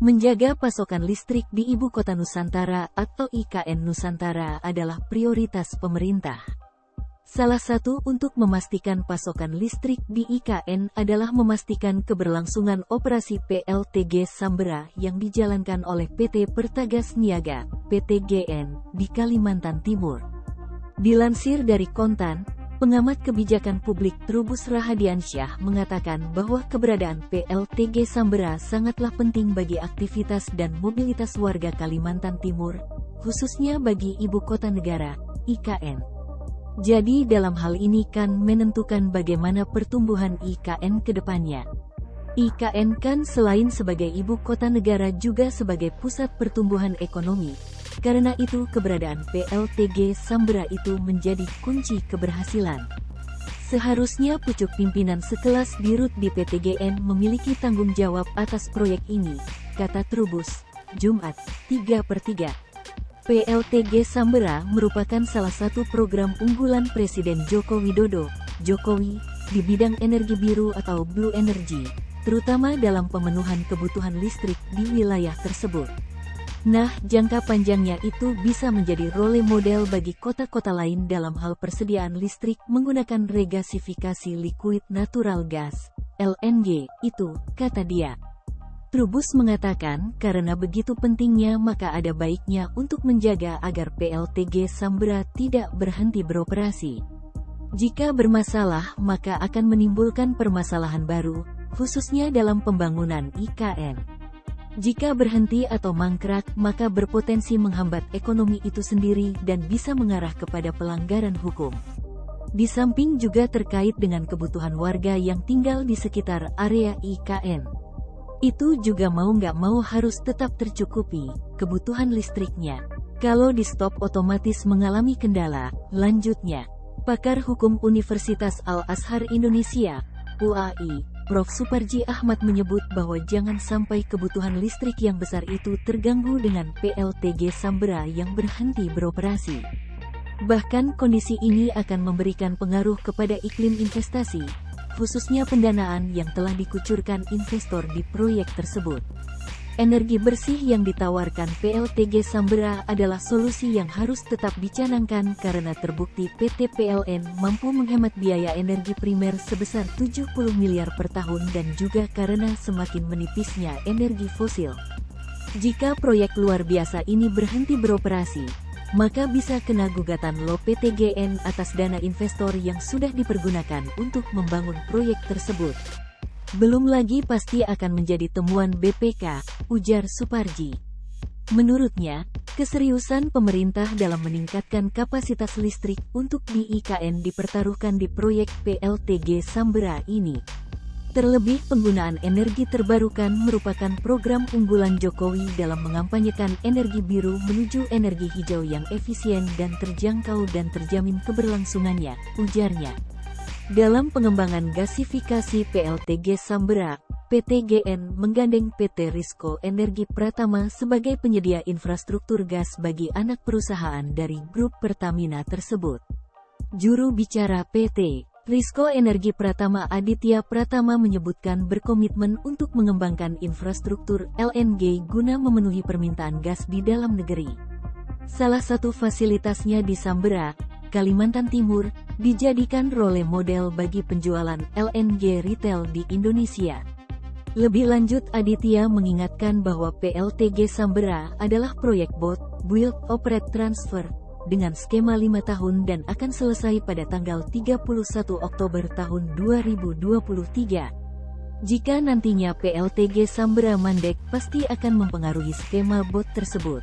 Menjaga pasokan listrik di Ibu Kota Nusantara atau IKN Nusantara adalah prioritas pemerintah. Salah satu untuk memastikan pasokan listrik di IKN adalah memastikan keberlangsungan operasi PLTG Sambera yang dijalankan oleh PT Pertagas Niaga, PTGN, di Kalimantan Timur. Dilansir dari Kontan, pengamat kebijakan publik Trubus Rahadiansyah mengatakan bahwa keberadaan PLTG Sambera sangatlah penting bagi aktivitas dan mobilitas warga Kalimantan Timur, khususnya bagi Ibu Kota Negara, IKN. Jadi dalam hal ini kan menentukan bagaimana pertumbuhan IKN ke depannya. IKN kan selain sebagai ibu kota negara juga sebagai pusat pertumbuhan ekonomi. Karena itu keberadaan PLTG Sambera itu menjadi kunci keberhasilan. Seharusnya pucuk pimpinan sekelas Dirut di PTGN memiliki tanggung jawab atas proyek ini, kata Trubus, Jumat, 3/3. PLTG Sambera merupakan salah satu program unggulan Presiden Joko Widodo, Jokowi, di bidang energi biru atau Blue Energy, terutama dalam pemenuhan kebutuhan listrik di wilayah tersebut. Nah, jangka panjangnya itu bisa menjadi role model bagi kota-kota lain dalam hal persediaan listrik menggunakan regasifikasi liquid natural gas, LNG, itu, kata dia. Trubus mengatakan karena begitu pentingnya maka ada baiknya untuk menjaga agar PLTG Sambera tidak berhenti beroperasi. Jika bermasalah maka akan menimbulkan permasalahan baru, khususnya dalam pembangunan IKN. Jika berhenti atau mangkrak maka berpotensi menghambat ekonomi itu sendiri dan bisa mengarah kepada pelanggaran hukum. Di samping juga terkait dengan kebutuhan warga yang tinggal di sekitar area IKN. Itu juga mau nggak mau harus tetap tercukupi, kebutuhan listriknya. Kalau di stop otomatis mengalami kendala, lanjutnya. Pakar Hukum Universitas Al-Azhar Indonesia, UAI, Prof. Suparji Ahmad menyebut bahwa jangan sampai kebutuhan listrik yang besar itu terganggu dengan PLTG Sambera yang berhenti beroperasi. Bahkan kondisi ini akan memberikan pengaruh kepada iklim investasi, khususnya pendanaan yang telah dikucurkan investor di proyek tersebut. Energi bersih yang ditawarkan PLTG Sambera adalah solusi yang harus tetap dicanangkan karena terbukti PT PLN mampu menghemat biaya energi primer sebesar 70 miliar per tahun dan juga karena semakin menipisnya energi fosil. Jika proyek luar biasa ini berhenti beroperasi, maka bisa kena gugatan PTGN atas dana investor yang sudah dipergunakan untuk membangun proyek tersebut. Belum lagi pasti akan menjadi temuan BPK, ujar Suparji. Menurutnya, keseriusan pemerintah dalam meningkatkan kapasitas listrik untuk di IKN dipertaruhkan di proyek PLTG Sambera ini. Terlebih penggunaan energi terbarukan merupakan program unggulan Jokowi dalam mengampanyekan energi biru menuju energi hijau yang efisien dan terjangkau dan terjamin keberlangsungannya, ujarnya. Dalam pengembangan gasifikasi PLTG Sambera, PTGN menggandeng PT Risco Energi Pratama sebagai penyedia infrastruktur gas bagi anak perusahaan dari grup Pertamina tersebut. Juru bicara PT Risco Energi Pratama Aditya Pratama menyebutkan berkomitmen untuk mengembangkan infrastruktur LNG guna memenuhi permintaan gas di dalam negeri. Salah satu fasilitasnya di Sambera, Kalimantan Timur, dijadikan role model bagi penjualan LNG retail di Indonesia. Lebih lanjut Aditya mengingatkan bahwa PLTG Sambera adalah proyek Build Operate Transfer, dengan skema 5 tahun dan akan selesai pada tanggal 31 Oktober tahun 2023. Jika nantinya PLTG Sambera mandek pasti akan mempengaruhi skema BOT tersebut.